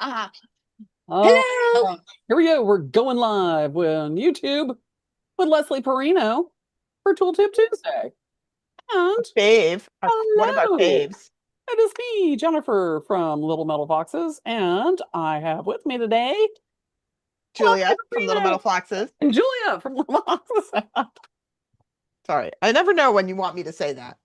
Hello. Here we go. We're going live on YouTube with Leslie Perrino for Tooltip Tuesday. And Fave. What about hello, faves? it is me, Jennifer from Little Metal Foxes, and I have with me today Julia Leslie from Little Metal Perrino Foxes. and Julia from Little Metal Foxes. Sorry, I never know when you want me to say that.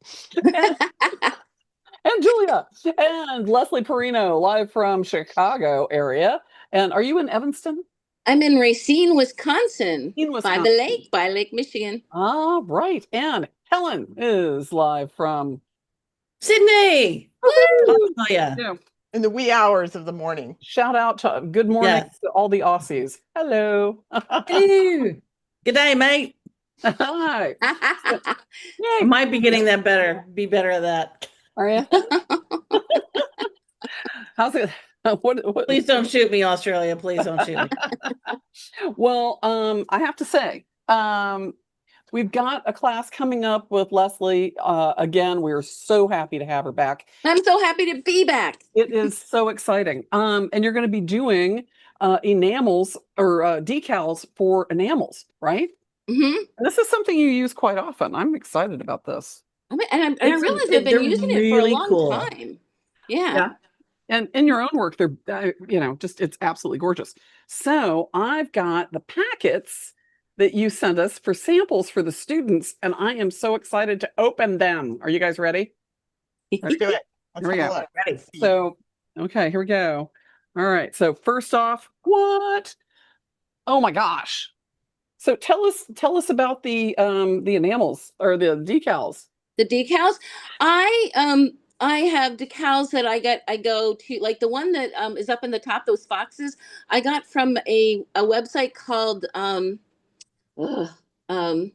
And Julia and Leslie Perrino live from Chicago area. And are you in Evanston? I'm in Racine, Wisconsin, In by the Wisconsin. lake, by Lake Michigan. All right. And Helen is live from Sydney. Woohoo! Australia. Yeah. In the wee hours of the morning. Shout out to good morning Yes. to all the Aussies. Hello. Hello. Good day, mate. Hi. I Yay. might be getting that better. Be better at that. Are you? How's it? What? Please don't shoot me, Australia. Please don't shoot me. Well, I have to say, we've got a class coming up with Leslie. Again, we're so happy to have her back. I'm so happy to be back. It is so exciting. And you're going to be doing enamels or decals for enamels, right? Mm-hmm. This is something you use quite often. I'm excited about this. And I realize I've been They're using it for a really long cool. time. Yeah. Yeah. And in your own work, they're, just it's absolutely gorgeous. So I've got the packets that you sent us for samples for the students, and I am so excited to open them. Are you guys ready? Let's do it. Let's Here we have a go. look. Ready. So, okay, here we go. All right. So first off, what? Oh my gosh. So tell us about the enamels or the decals. The decals. I have decals that I go to, like the one that is up in the top, those foxes I got from a website called ugh, um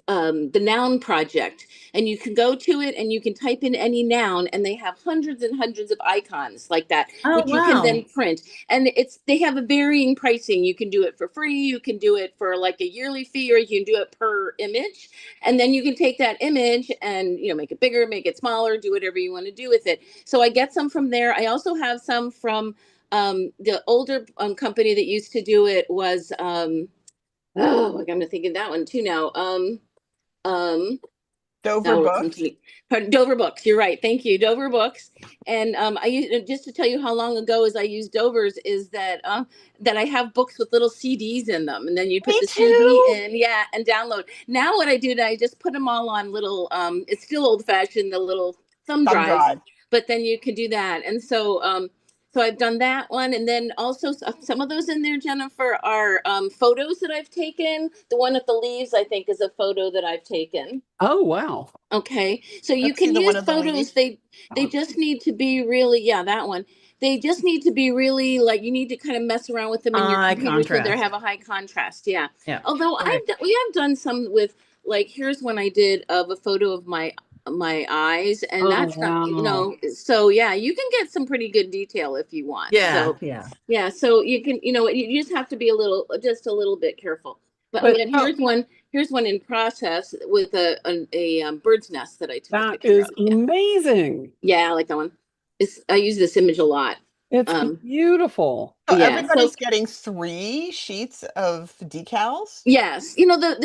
the Noun Project, and you can go to it and you can type in any noun, and they have hundreds and hundreds of icons like that, Oh, which you can then wow. print. And they have a varying pricing. You can do it for free, you can do it for like a yearly fee, or you can do it per image. And then you can take that image and make it bigger, make it smaller, do whatever you want to do with it. So I get some from there. I also have some from the older company that used to do it was oh, I'm thinking that one too now. Um, Dover now will come to books. me. Pardon, Dover Books. You're right. Thank you, Dover Books. And I used, just to tell you how long ago as I used Dover's, is that I have books with little CDs in them, and then you put Me the CD too. in, yeah, and download. Now what I do, I just put them all on little. It's still old fashioned, the little thumb Thumb drives, drive. but then you can do that. And so I've done that one, and then also some of those in there, Jennifer, are photos that I've taken. The one with the leaves, I think, is a photo that I've taken. Oh wow. Okay, so you Let's see can the one use of the photos. leaves. They just need to be really, yeah, that one. They just need to be really, like, you need to kind of mess around with them in your High computer so they contrast. have a high contrast. Yeah. Yeah. Although Okay. we have done some with, like, here's one I did of a photo of my eyes, and Oh that's not, wow. so yeah, you can get some pretty good detail if you want. Yeah. So Yeah. yeah, so you can, you just have to be just a little bit careful. But But here's one in process with a bird's nest that I took a that picture is of. Yeah, amazing. yeah, I like that one. I use this image a lot. It's Um, beautiful. So yeah, so everybody's getting 3 sheets of decals. yes, the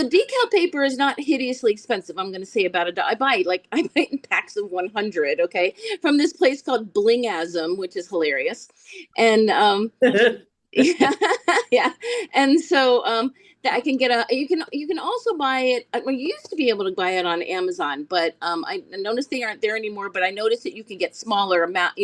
decal paper is not hideously expensive. I'm going to say about I buy it in packs of 100. Okay, from this place called Blingasm, which is hilarious, and yeah, yeah. And so that I can get you can also buy it. Well, you used to be able to buy it on Amazon, but I noticed they aren't there anymore. But I noticed that you can get smaller amounts.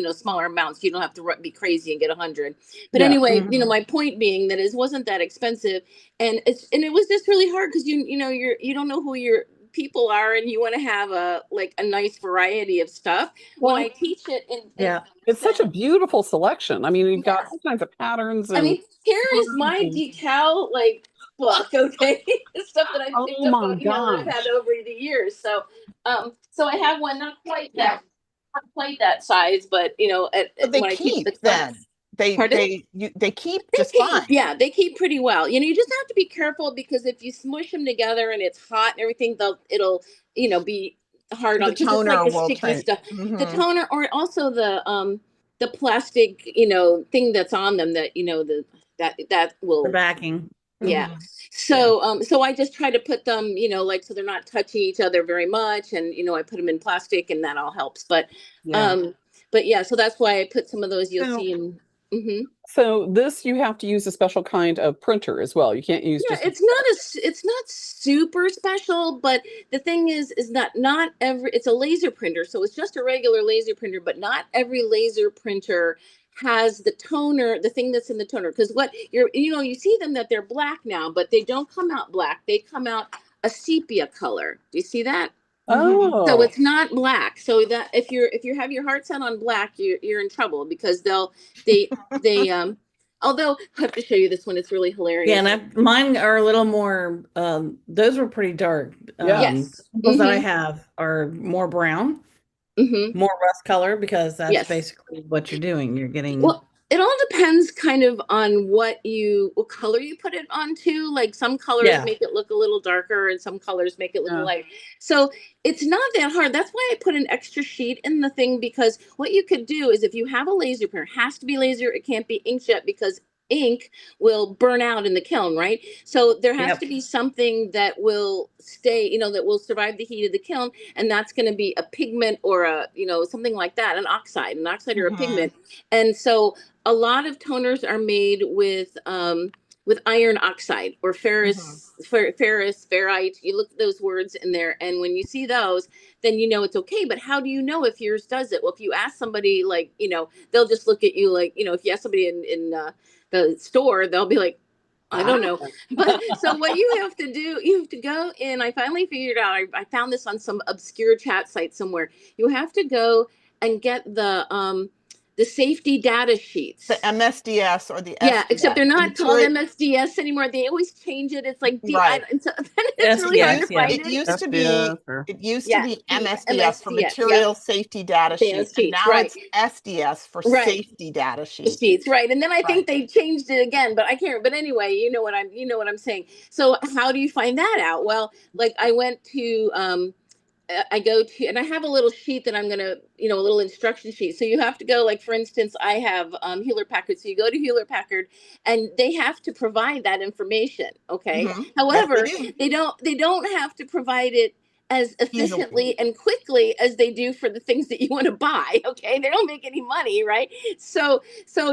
You don't have to be crazy and get 100. But Yeah. anyway, Mhm. my point being that it wasn't that expensive, and it was just really hard because you don't know who your people are, and you want to have a nice variety of stuff. When I Well, teach it in Yeah. it's such a person, beautiful selection. I mean, you've got yes. all kinds of patterns I and mean, here is my decal book, okay? Stuff that I picked oh up my that I've had gosh. over the years. So I have one not quite that size, but So they when I teach the keep class. then. They Pardon? they you they keep They just keep, fine. yeah, they keep pretty well. You just have to be careful because if you smush them together and it's hot and everything, it'll be hard on The because it's like toner the will sticky turn. stuff. The Hmm. toner, or also the plastic, thing that's on them that, that The will, backing. yeah. Mhm. So I just try to put them, like, so they're not touching each other very much. And, I put them in plastic and that all helps. Yeah. But yeah, so that's why I put some of those you'll So, see in. Mhm. so this, you have to use a special kind of printer as well. You can't use Yeah, just it's not super special, but the thing is that not every it's a laser printer, so it's just a regular laser printer, but not every laser printer has the toner, the thing that's in the toner. Because what you see them that they're black now, but they don't come out black. They come out a sepia color. Do you see that? Mhm. So Oh, it's not black. So that if you have your heart set on black, you're in trouble because they although I have to show you this one, it's really Yeah, hilarious. and mine are a little more, those were pretty dark. yeah. Yes. Samples that I have are more brown, Mm-hmm. more rust color, because that's Yes. basically what you're doing. You're getting, Well, it all depends kind of on what color you put it onto. Like some colors yeah, make it look a little darker and some colors make it look Yeah. light. So it's not that hard. That's why I put an extra sheet in the thing, because what you could do is if you have a laser printer, it has to be laser, it can't be inkjet because ink will burn out in the kiln, right? So there has yep. to be something that will stay, that will survive the heat of the kiln, and that's going to be a pigment or something like that, an oxide or a Mhm. pigment. And so a lot of toners are made with iron oxide or Mhm. ferrite. You look at those words in there, and when you see those, then you know it's okay. But how do you know if yours does it? Well, if you ask somebody, like, they'll just look at you like, if you ask somebody in the store, they'll be like, I don't know. But so what you have to do, you have to go in. I finally figured out, I found this on some obscure chat site somewhere. You have to go and get the safety data The sheets. MSDS or the Yeah, except SDS, they're the not called material, MSDS anymore. They always change it. It's like right. and so then it's Yes, really It hard to yes, used yeah. find it it. used to be SDS or it used to Yeah, be the MSDS for MSDS. Yep, material safety data sheet, dance and sheets. now Right, it's SDS for right. safety data sheet. Sheets, right. And then I think Right. they changed it again, but I can't. But anyway, you know what I'm saying. So how do you find that out? Well, like I went to I go to, and I have a little sheet that I'm gonna, a little instruction sheet. So you have to go, like, for instance, I have Hewlett Packard. So you go to Hewlett Packard, and they have to provide that information. Okay. Mhm. Yes, they However, do. they don't have to provide it as Easily. efficiently and quickly as they do for the things that you want to buy. Okay. They don't make any money, right? So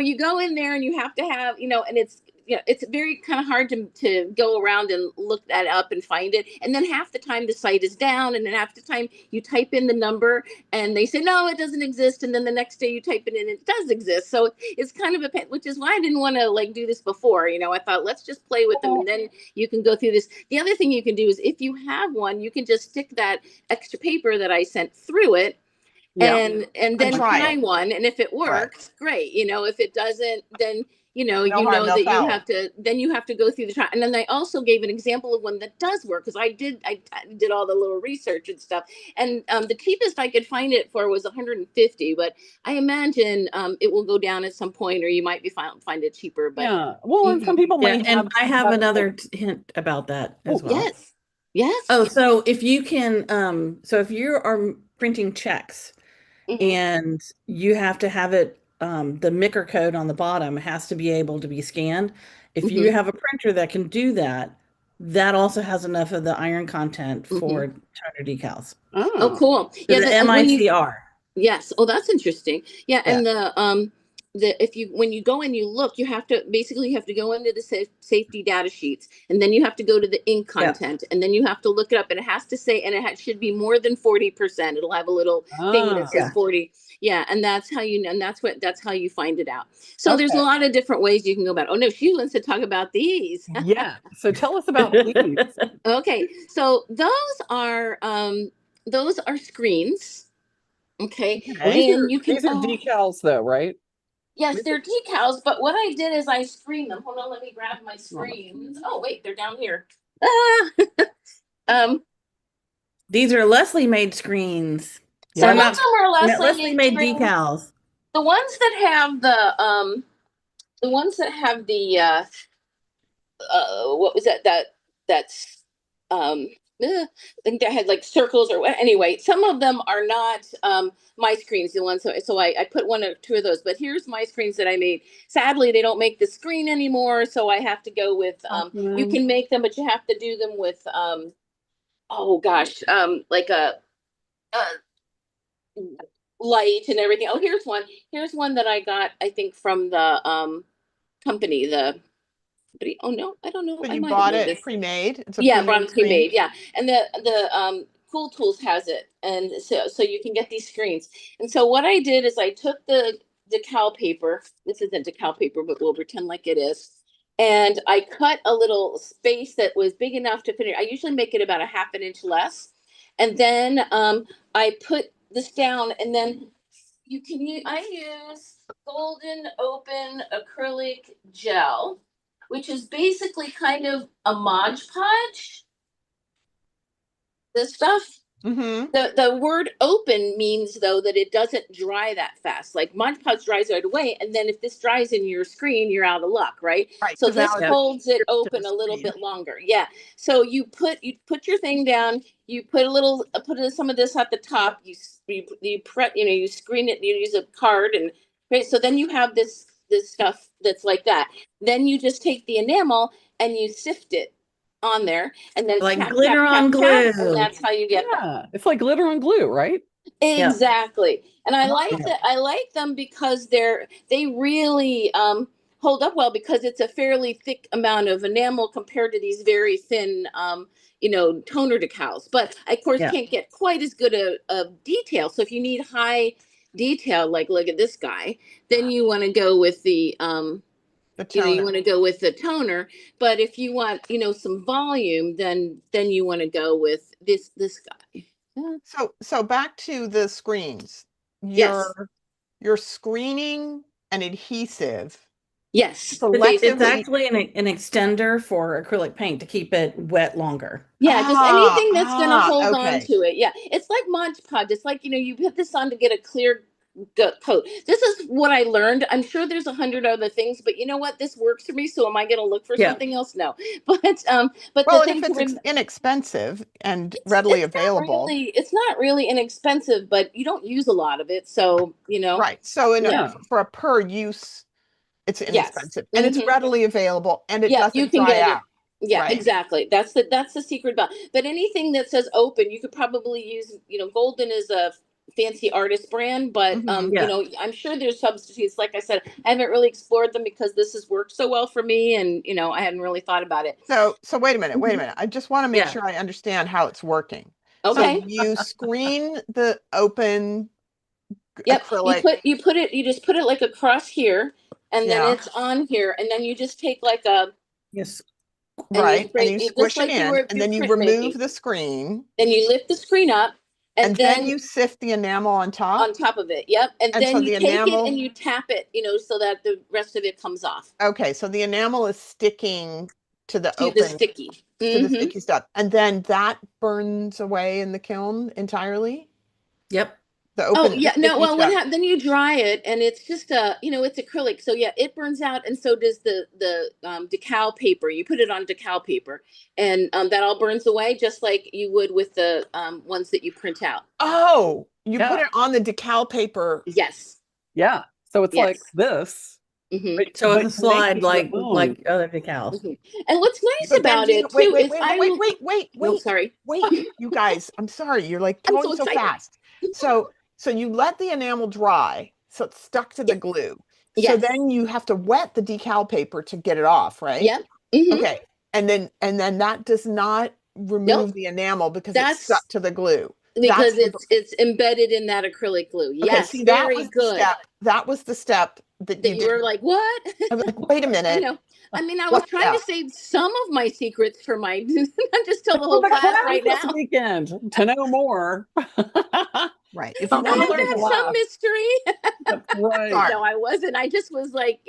you go in there and you have to have, and it's very kind of hard to go around and look that up and find it. And then half the time the site is down, and then half the time you type in the number and they say, no, it doesn't exist. And then the next day you type it in, it does exist. So it's kind of which is why I didn't want to, like, do this before. I thought, let's just play with them, and then you can go through this. The other thing you can do is, if you have one, you can just stick that extra paper that I sent through it, yeah. and And then try try it. one, and if it Correct. works, great. If it doesn't, then No harm, no that foul. you have to go through the trial. And then I also gave an example of one that does work, because I did all the little research and stuff. And the cheapest I could find it for was 150, but I imagine it will go down at some point, or you might find it cheaper. But Yeah. Well, and some mhm. people Yeah, may and have I have special. another hint about that as Oh, well. Yes, yes. Oh, so if you can, so if you are printing checks Hmm. and you have to have it, the MICR code on the bottom has to be able to be scanned. If Hmm. you have a printer that can do that, that also has enough of the iron content Hmm. for toner decals. Oh, Oh, cool. So Yeah, the when you MICR. Yes. Oh, that's interesting. Yeah, Yeah. and the if you when you go and you look, you have to go into the safety data sheets, and then you have to go to the ink Yeah. content, and then you have to look it up, and it has to say, and should be more than 40%. It'll have a little thing that says Yeah. 40. Yeah, and that's how you find it out. So there's a okay. lot of different ways you can go about it. Oh no, she wants to talk about these. Yeah. So tell us about these. Okay, so those are screens. Okay, Well, Okay. and you can these are decals though, right? yes, These they're are- decals, but what I did is I screened them. Hold on, let me grab my screens. Oh wait, they're down here. Ah, um, These are Leslie made screens. some Or of Yeah. not, them are Leslie Leslie made made screens. decals. The ones that have the ones that have the what was that? That's um I think that had like circles or anyway, some of them are not my screens, the ones, so I put one or two of those, but here's my screens that I made. Sadly, they don't make the screen anymore, so I have to go with you can make them, but you have to do them with oh gosh, like a light and everything. Oh, here's one that I got, I think, from the company, the oh no, I don't know. So I you might have bought made it this. pre-made? It's a Yeah, pre-made bronze screen? pre-made. Yeah, and the Cool Tools has it, and so you can get these screens. And so what I did is I took the decal paper. This isn't decal paper, but we'll pretend like it is. And I cut a little space that was big enough to fit it. I usually make it about a half an inch less, and then I put this down, and then you can use. I use Golden Open acrylic gel, which is basically kind of a Mod Podge. This stuff. Mm-hmm. The word open means though that it doesn't dry that fast. Like Mod Podge dries right away, and then if this dries in your screen, you're out of luck, right? Right, So because this now it's holds it to the open a little screen. bit longer. Yeah. So you put your thing down. You put a little some of this at the top. You screen it. You use a card and right. So then you have this stuff that's like that. Then you just take the enamel and you sift it on there, and then Like tap tap glitter tap on tap, and glue. that's how you get that. Yeah, it's like glitter on glue, right? Yeah. Exactly. And I like Oh, that. I like them because they really hold up well, because it's a fairly thick amount of enamel compared to these very thin toner decals. But I of course Yeah. can't get quite as good a detail. So if you need high detail, like look at this guy, then you want to go with the The you toner. want to go with the toner. But if you want some volume, then you want to go with this guy. Yeah. So back to the screens. Yes. Your screening and adhesive Yes, the It's basically, selectively. actually an extender for acrylic paint to keep it wet longer. yeah, just anything that's gonna hold on Okay. to it. Yeah, it's like Mod Podge. It's like you put this on to get a clear coat. This is what I learned. I'm sure there's 100 other things, but you know what? This works for me. So am I gonna look for Yeah. something else? No, but the Well, and thing if to it's remember. inexpensive and readily available, It's not really inexpensive, but you don't use a lot of it. So, right? So yeah. for a per use, it's Yes. inexpensive and it's Hmm. readily available and it Yeah, you doesn't can dry get out, it. Yeah, right? exactly. That's the secret about. But anything that says open, you could probably use. Golden is a fancy artist brand, but Hmm. Yeah. I'm sure there's substitutes. Like I said, I haven't really explored them because this has worked so well for me, and I hadn't really thought about it. So wait a minute, wait a Mhm. minute. I just want to make Yeah. sure I understand how it's working. So Okay. you screen the open Yep. acrylic, You just put it like across here, and then yeah, it's on here, and then you just take like a Yes. and you right? And spray you just squish it like you in were if and you're then you remove printmaking. the screen Then you lift the screen up, and and then then you sift the enamel on top. on top of it. Yep. And And then so you the take it and enamel, you tap it, so that the rest of it comes off okay, so the enamel is sticking to the to the open, sticky. to the Hmm. sticky stuff. And then that burns away in the kiln entirely. Yep. Oh The yeah, no. sticky Well, what stuff. happens? Then you dry it, and it's just it's acrylic. So yeah, it burns out, and so does the decal paper. You put it on decal paper, and that all burns away, just like you would with the ones that you print out. Oh, you put yeah, it on the decal paper. Yes. yeah. So it's like Yes. this, Hmm. So but it's a you're slide making your own. like other decals. Hmm. And what's nice But then about it wait, too wait, is wait, wait, wait, wait, wait, no, wait, sorry. wait, you guys, I'm sorry, you're like I'm going so so excited. fast. So you let the enamel dry, so it's stuck to the Yes. glue. So Yes. then you have to wet the decal paper to get it off, right? Yep. Hmm. Okay. And then that does not Nope. remove the enamel because it's stuck That's to the glue. because That's it's embedded in that acrylic glue. okay, Yes, see, that very was the good. step. That was the step that That you you were didn't. like, what? I'm like, wait a I minute. know. I mean, I was What trying to step? save some of my secrets for my not just tell the For whole the class class right this now. weekend to know more. Right. If you Some want I to have learn to wonderful have more. some laugh. mystery. That's right. Sorry. No, I wasn't. I just was like,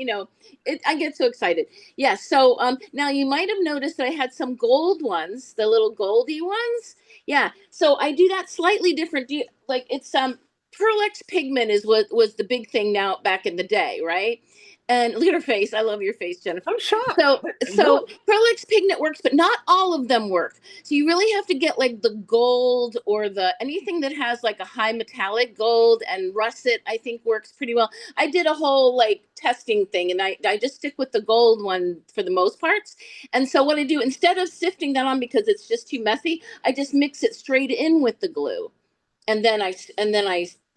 I get so excited. Yeah. So now you might have noticed that I had some gold ones, the little goldy ones. Yeah. So I do that slightly different. Like it's Pearl X pigment is what was the big thing now back in the day, right? And look at her face. I love your face, Jennifer. I'm shocked. So Pearl X pigment works, but not all of them work. So you really have to get like the gold or the anything that has like a high metallic gold, and russet, I think works pretty well. I did a whole like testing thing, and I just stick with the gold one for the most parts. And so what I do, instead of sifting that on because it's just too messy, I just mix it straight in with the glue, and then I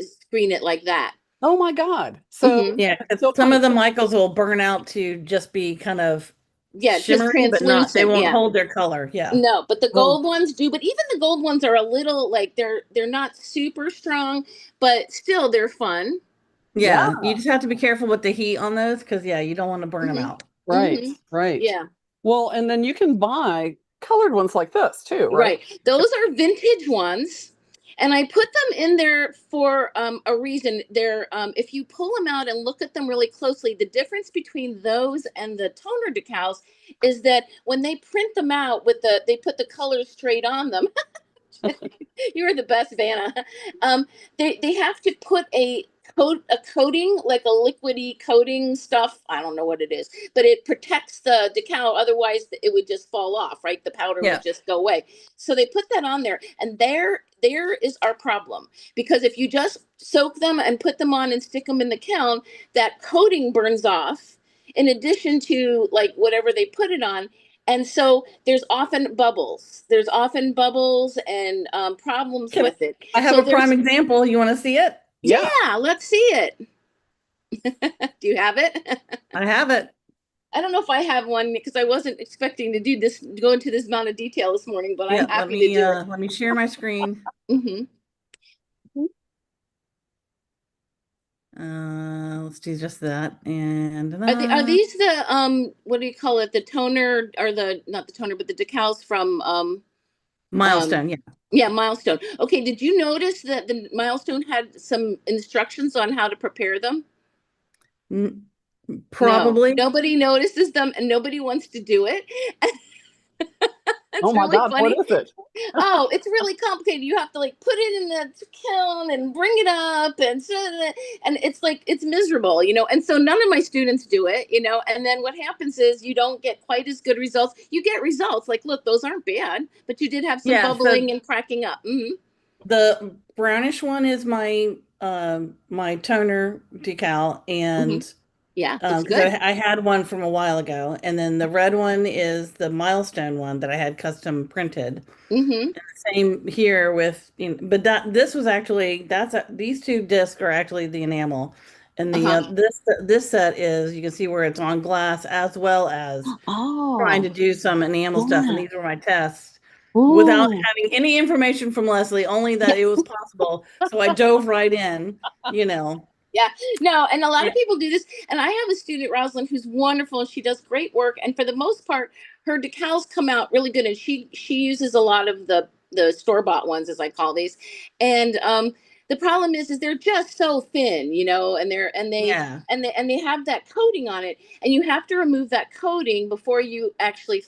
screen it like that. Oh my God. So Mhm. Yeah, 'cause still some kind of of the Michaels will burn out to just be kind of Yeah, just shimmery, but not, they translucent. won't Yeah. hold their color. Yeah. No, but the oh, gold ones do. But even the gold ones are a little like they're not super strong, but still they're fun. yeah, Yeah. You just have to be careful with the heat on those because, yeah, you don't want to burn them Hmm. out. right, Hmm. right. Yeah, Well, and then you can buy colored ones like this too, right? right. Those are vintage ones, and I put them in there for a reason. They're if you pull them out and look at them really closely, the difference between those and the toner decals is that when they print them out with they put the colors straight on them. You are the best, Vanna. They have to put a coating, like a liquidy coating stuff. I don't know what it is, but it protects the decal. Otherwise, it would just fall off. Right, the powder would Yeah. just go away. So they put that on there, and there is our problem, because if you just soak them and put them on and stick them in the kiln, that coating burns off. In addition to like whatever they put it on, and so there's often bubbles and problems Can with it. I have So a prime there's example? You want to see it? Yeah. yeah, let's see it. Do you have it? I have it. I don't know if I have one because I wasn't expecting to go into this amount of detail this morning, but I'm Yeah, happy to do it. let me share my screen. Hmm. Let's do just that. And Are these the what do you call it, the toner, or the not the toner but the decals from um milestone. Yeah. yeah, Milestone. Okay, did you notice that the Milestone had some instructions on how to prepare them? N- No, Probably. nobody notices them and nobody wants to do it. Oh It's my really God, what funny. is it? Oh, it's really complicated. You have to like put it in the kiln and bring it up, and it's like it's miserable, And so none of my students do it. And then what happens is you don't get quite as good results. You get results like, look, those aren't bad, but you did have some Yeah. So bubbling and cracking up. Hmm. the brownish one is my toner decal, Hmm. and Yeah, looks because good. I had one from a while ago, and then the red one is the milestone one that I had custom printed. Hmm. Same here with, but this was actually these two discs are actually the enamel, and the Uh-huh. this set is, you can see where it's on glass as well as trying to Oh, do some enamel stuff, and yeah. these were my tests without Ooh. having any information from Leslie, only Yeah. that it was possible. So I dove right in, you know. Yeah, no, and a lot of Yeah. people do this. And I have a student, Rosalind, who's wonderful, and she does great work. And for the most part, her decals come out really good. And she uses a lot of the store bought ones, as I call these. And the problem is they're just so thin, and they're Yeah. and they have that coating on it, and you have to remove that coating before you actually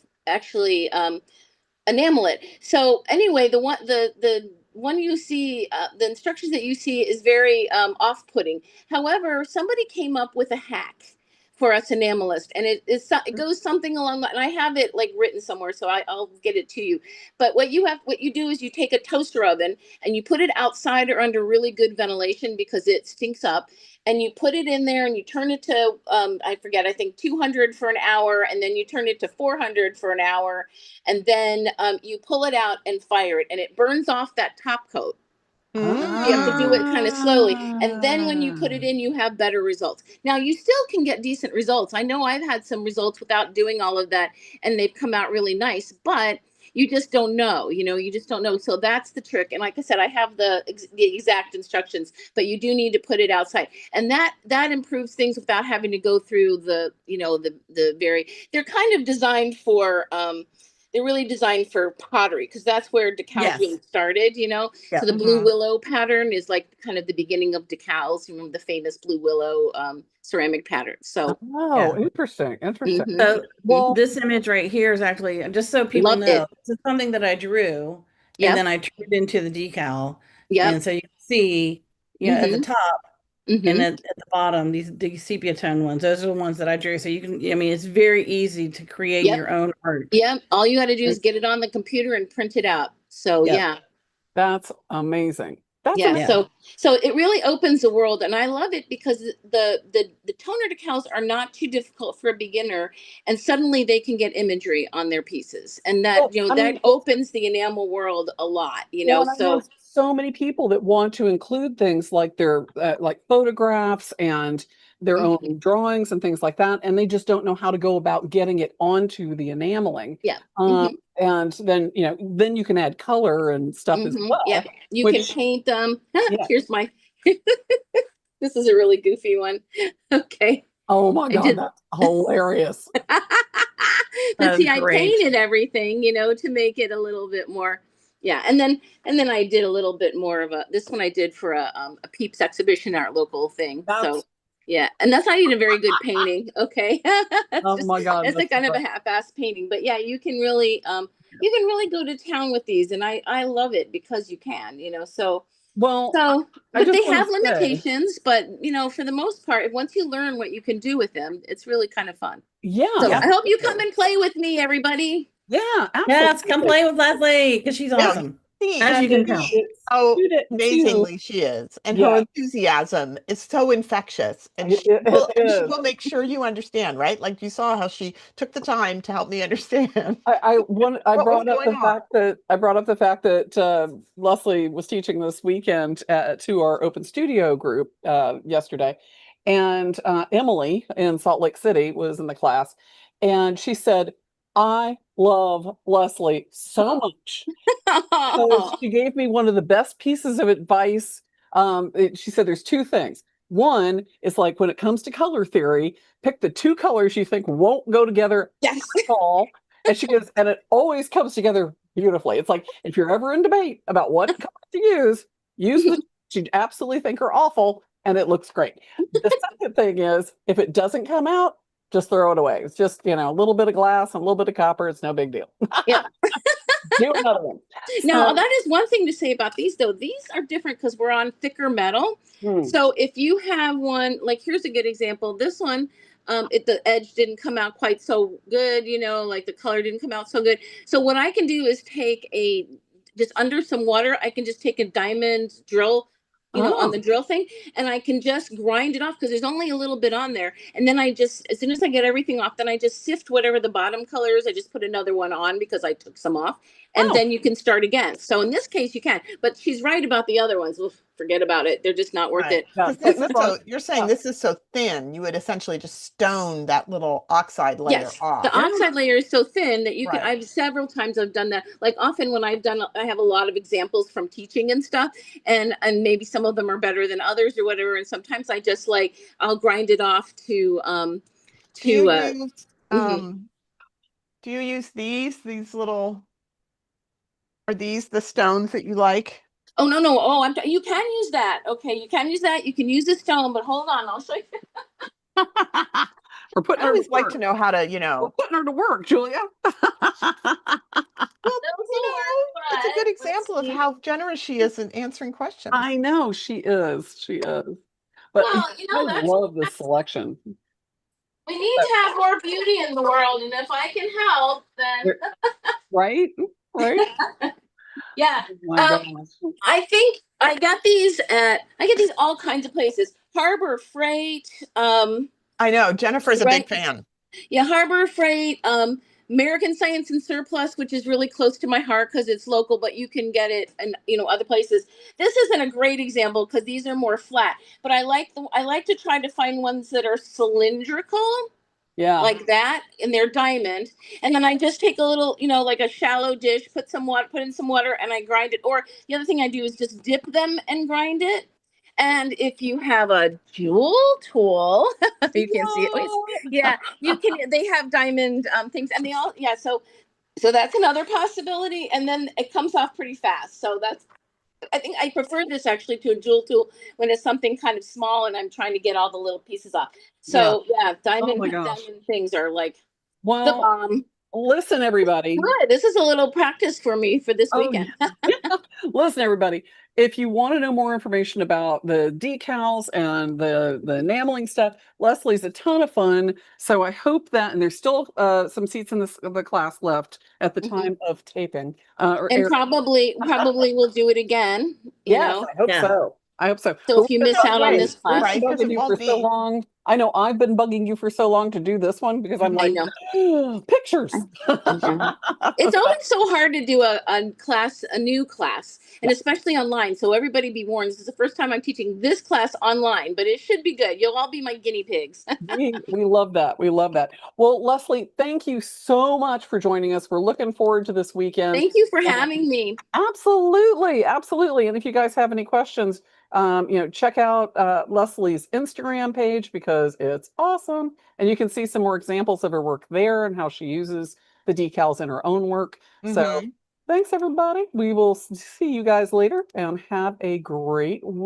enamel it. So anyway, the one you see, the instructions that you see is very off-putting. However, somebody came up with a hack for us enamelists, and it goes something along that. And I have it like written somewhere, so I'll get it to you. But what you do is you take a toaster oven and you put it outside or under really good ventilation because it stinks up, and you put it in there and you turn it to I forget, I think 200 for an hour, and then you turn it to 400 for an hour, and then you pull it out and fire it, and it burns off that top coat. You have to do it kind of slowly, and then when you put it Ah. in, you have better results. Now you still can get decent results. I know I've had some results without doing all of that, and they've come out really nice, but you just don't know. You just don't know. So that's the trick. And like I said, I have the exact instructions, but you do need to put it outside, and that improves things without having to go through the very. They're kind of designed for they're really designed for pottery, because that's where decals Yes. really started. Yeah. So the blue Mhm. willow pattern is like kind of the beginning of decals. You remember the famous blue willow ceramic pattern. So Oh, Yeah. interesting, interesting. mhm, So mhm. Well, this image right here is actually, just so people Loved know, it. this is something that I drew and Yep. then I turned into the decal. Yep. And so you can see, at the Mhm. top. And Mhm. at the bottom, these sepia tone ones, those are the ones that I drew. So you can, I mean, it's very easy to create Yep. your own art. Yep. All you got to do is And- get it on the computer and print it out. So Yep. yeah. That's amazing. That's Yeah, amazing. Yeah. so it really opens the world, and I love it because the toner decals are not too difficult for a beginner, and suddenly they can get imagery on their pieces, and that Well, I that mean, opens the enamel world a lot, well, and I know So so many people that want to include things like their like photographs and their mhm, own drawings and things like that, and they just don't know how to go about getting it onto the enameling. yeah, Um, hmm, and then then you can add color and stuff as yeah, well, you can which paint them. yeah. Here's my. This is a really goofy one. Okay, Oh my I God, did. that's hilarious. But That's see, I great. painted everything, to make it a little bit more. Yeah, and then I did a little bit more of a. This one I did for a Peeps exhibition, our local thing. So That's yeah, and that's not even a very good painting. Okay, that's oh just my God, it's a that's kind of a half-ass painting. But yeah, you can really go to town with these, and I love it because you can, So well, so, I but just they want have to say, limitations. But for the most part, once you learn what you can do with them, it's really kind of fun. yeah, So Yeah. I hope you come absolutely. and play with me, everybody. Yeah, Yes, come absolutely. play with Leslie because she's Now, awesome, see, as you And can tell. it's how two, amazingly she is, and her yeah, enthusiasm is so infectious, and it she is. will make sure you understand, right? Like you saw how she took the time to help me understand I what was brought up going the on. fact that Leslie was teaching this weekend to our open studio group yesterday, and Emily in Salt Lake City was in the class, and she said, "I love Leslie so much." Because she gave me one of the best pieces of advice. She said there's two things. One is like when it comes to color theory, pick the two colors you think won't go together Yes. at all. And she goes, and it always comes together beautifully. It's like if you're ever in debate about what color to use the you absolutely think are awful, and it looks great. The second thing is if it doesn't come out, just throw it away. It's just, a little bit of glass and a little bit of copper. It's no big deal. Yep. Do another one. Now, So, that is one thing to say about these, though. These are different because we're on thicker metal. hmm. So if you have one, like here's a good example. This one, the edge didn't come out quite so good, like the color didn't come out so good. So what I can do is just under some water, I can just take a diamond drill, on Oh, the drill thing, and I can just grind it off because there's only a little bit on there. And then as soon as I get everything off, then I just sift whatever the bottom color is. I just put another one on because I took some off, and oh, then you can start again. So in this case, you can. But she's right about the other ones. Oof, forget about it. They're just not worth Right. it. yeah. Because Take this this is one. you're saying Yeah. this is so thin, you would essentially just stone that little oxide layer Yes, the off. Yeah. oxide layer is so thin that you can. Right. I've several times I've done that. Like often when I have a lot of examples from teaching and stuff, and maybe some of them are better than others or whatever. And sometimes I just I'll grind it off to Do you to use mhm. do you use these little, are these the stones that you like? Oh no. Oh, you can use that. Okay, you can use that. You can use the stone, but hold on, I'll show you. We're I putting her to always like to work. know how to, We're putting her to work, Julia. well, Those will work, it's a good but let's example of see. how generous she is in answering questions. I know she is. She is. But Well, I that's love this selection. we need But, to have more beauty in the world, and if I can help, then right? Right? yeah. Oh my Um, gosh. I think I get these all kinds of places. Harbor Freight, I know Jennifer's a big right? fan. Yeah, Harbor Freight, American Science and Surplus, which is really close to my heart because it's local, but you can get it in other places. This isn't a great example because these are more flat, but I like to try to find ones that are cylindrical Yeah. like that, and they're diamond, and then I just take a little, like a shallow dish, put in some water, and I grind it. Or the other thing I do is just dip them and grind it. And if you have a jewel tool, you can see it. Wait, What? yeah, you can. They have diamond things, and they all, yeah. So that's another possibility, and then it comes off pretty fast. So I think I prefer this actually to a jewel tool when it's something kind of small and I'm trying to get all the little pieces off. Yeah. So yeah, Oh my diamond gosh. diamond things are like the Well, bomb. listen, everybody. Good. This is a little practice for me for this Oh, weekend. yeah. Listen, everybody. if you want to know more information about the decals and the enameling stuff, Leslie's a ton of fun. So I hope that, and there's still some seats in the class left at the time of taping. And probably we'll do it again, you Yes, know. I hope Yeah. so. I hope so. So But if you we've miss been out on bugging- this we've class, been Right, 'cause bugging it you for won't so be- long. I know I've been bugging you for so long to do this one because I'm I like, know. pictures. It's always so hard to do a new class, and especially online. So everybody be warned, this is the first time I'm teaching this class online, but it should be good. You'll all be my guinea pigs. We love that. We love that. Well, Leslie, thank you so much for joining us. We're looking forward to this weekend. Thank you for having me. Absolutely, absolutely. And if you guys have any questions, check out Leslie's Instagram page because it's awesome. And you can see some more examples of her work there and how she uses the decals in her own work. So Mhm. thanks, everybody. We will see you guys later and have a great